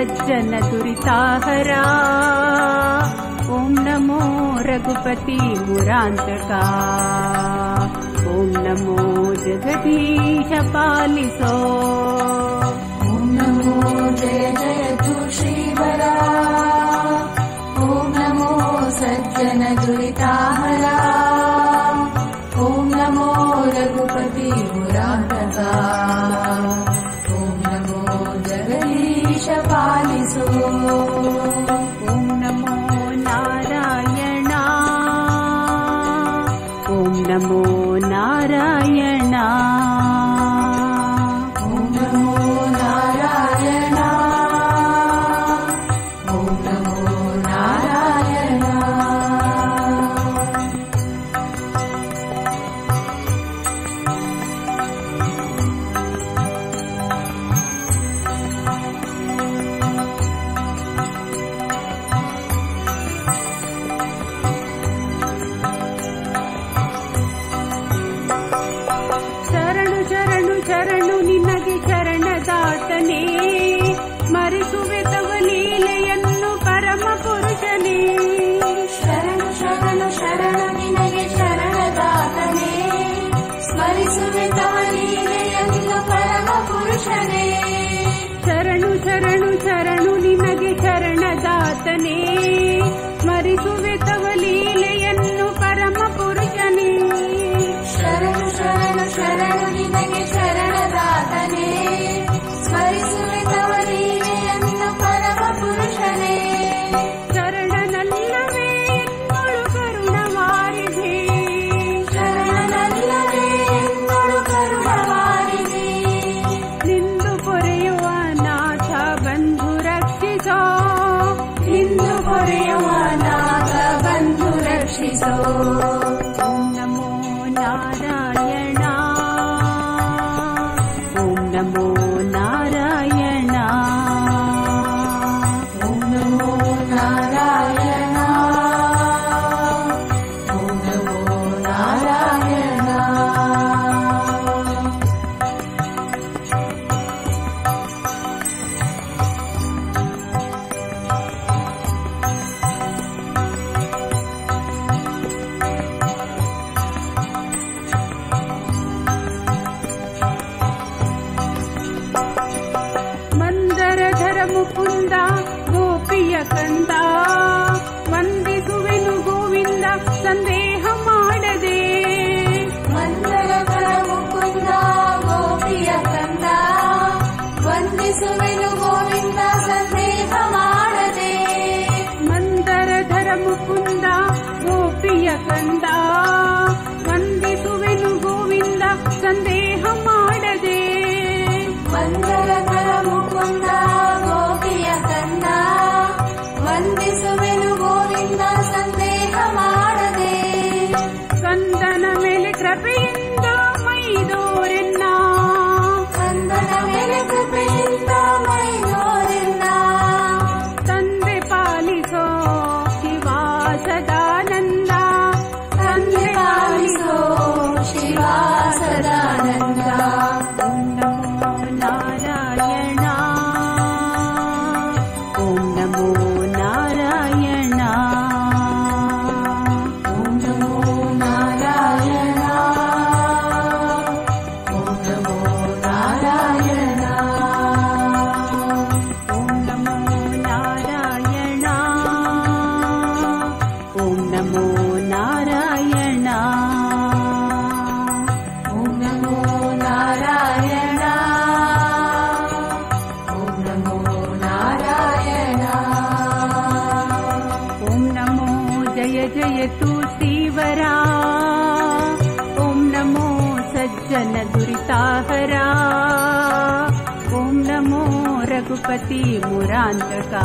सज्जन दुरिताहरा ओम नमो रघुपति मुरांतका ओम नमो जगदीश पालिसो ओम नमो जय जय तु श्रीवरा ओम नमो सज्जन दुरिताहरा ओम नमो रघुपति मुरांतका ओम नमो जगदीश पालिसो ओम नमो नारायण ओम नमो नारायण ओम नमो नारायण ओम नमो नारायण ಶರಣು ನಿನಗೆ ಶರಣದಾತನೇ ಸ್ಮರಿಸುವೆ ತವ ಲೀಲೆಯನ್ನು ಪರಮ ಪುರುಷನೇ ಶರಣು ಶರಣು ಶರಣು ನಿನಗೆ ಶರಣದಾತನೇ ಸ್ಮರಿಸುವೆ ತವ ಲೀಲೆಯನ್ನು ಪರಮ ಪುರುಷನೇ ಶರಣು ಶರಣು ಶರಣು ನಿನಗೆ ಶರಣದಾತನೇ ಸ್ಮರಿಸುವೆ ತವ ಲೀಲೆಯನ್ನು ಪರಮ ಪುರುಷನೇ ಶರಣು ಶರಣು ಶರಣು ನಿನಗೆ ಶರಣದಾತನೇ ಸ್ಮರಿಸುವೆ ತವ ಲೀಲೆಯನ್ನು ಪರಮ ಪುರುಷನೇ ಶರಣನಲ್ಲವೇ ಎನ್ನೊಳು ಕರುಣವಾರಿಧಿ ಶರಣನಲ್ಲವೇ ಎನ್ನೊಳು ಕರುಣವಾರಿಧಿ ನಿಂದು ಪೊರೆಯುವ ನಾಥ ಬಂಧು ರಕ್ಷಿಸೋ ನಿಂದು ಪೊರೆಯುವ ನಾಥ ಬಂಧು ರಕ್ಷಿಸೋ ಓಂ ನಮೋ ನಾರಾಯಣ ಓಂ ನಮೋ ನಾರಾಯಣ ಓಂ ನಮೋ ನಾರಾಯಣ ಓಂ ನಮೋ ನಾರಾಯಣ ಮಂದರಧರ ಮುಕುಂದ ಗೋಪಿಯ ಕಂದ ವಂದಿಸುವೆನು ಗೋವಿಂದ ಸಂದೇಹ ಮಾಡದೆ ಮಂದರಧರ ಮುಕುಂದ ಗೋಪಿಯ ಕಂದ ವಂದಿಸುವೆನು ಗೋವಿಂದ ಸಂದೇಹ ಮಾಡದೆ ಮಂದರಧರ ಮುಕುಂದ ಗೋಪಿಯ ಕಂದ ವಂದಿಸುವೆನು ಗೋವಿಂದ ಸಂದೇಹ ಮಾಡದೆ ಮಂದರಧರ ಮುಕುಂದ ಗೋಪಿಯ ಕಂದ ವಂದಿಸುವೆನು ಗೋವಿಂದ ಸಂದೇಹ ಮಾಡದೆ ಕಂದನ ಮೇಲೆ ಕೃಪೆಯಿಂದ ಮೈದೋರೆನ್ನ ಕಂದನ ಮೇಲೆ ಕೃಪೆಯಿಂದ ಮೈದೋರೆನ್ನ ತಂದೆ ಪಾಲಿಸೋ ಶಿವ ಸದಾನಂದ ತಂದೆ ಪಾಲಿಸೋ ಶಿವ ಸದಾನಂದ ಓಂ ನಮೋ ನಾರಾಯಣ ಓಂ ನಮೋ ನಾರಾಯಣ ಓಂ ನಮೋ ನಾರಾಯಣ ಓಂ ನಮೋ ನಾರಾಯಣ ಓಂ ನಮೋ ನಾರಾಯಣ ಓಂ ನಮೋ ನಾರಾಯಣ ಓಂ ನಮೋ ನಾರಾಯಣ ಓಂ ನಮೋ ನಾರಾಯಣ ಓಂ ನಮೋ ಜಯ ಜಯ ತು ಶ್ರೀವರಾ ಓಂ ನಮೋ ಸಜ್ಜನ ದುರಿತಾಹರಾ ಓಂ ನಮೋ ರಘುಪತಿ ಮುರಾಂತಕಾ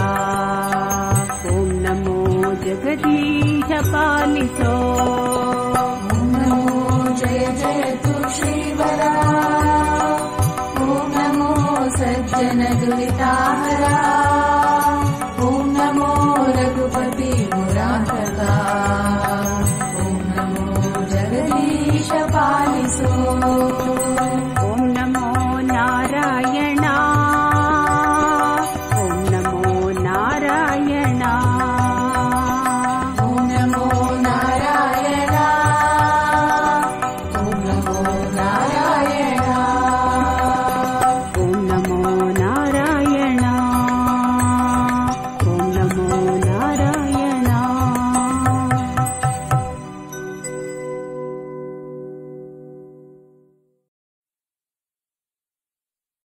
ಓಂ ನಮೋ ಜಗದೀಶ ಪಾಲಿಸೋ ಓಂ ನಮೋ ಜಯ ಜಯ ತು ಶ್ರೀವರಾ ಓಂ ನಮೋ ಸಜ್ಜನ ದುರಿತಾಹರಾ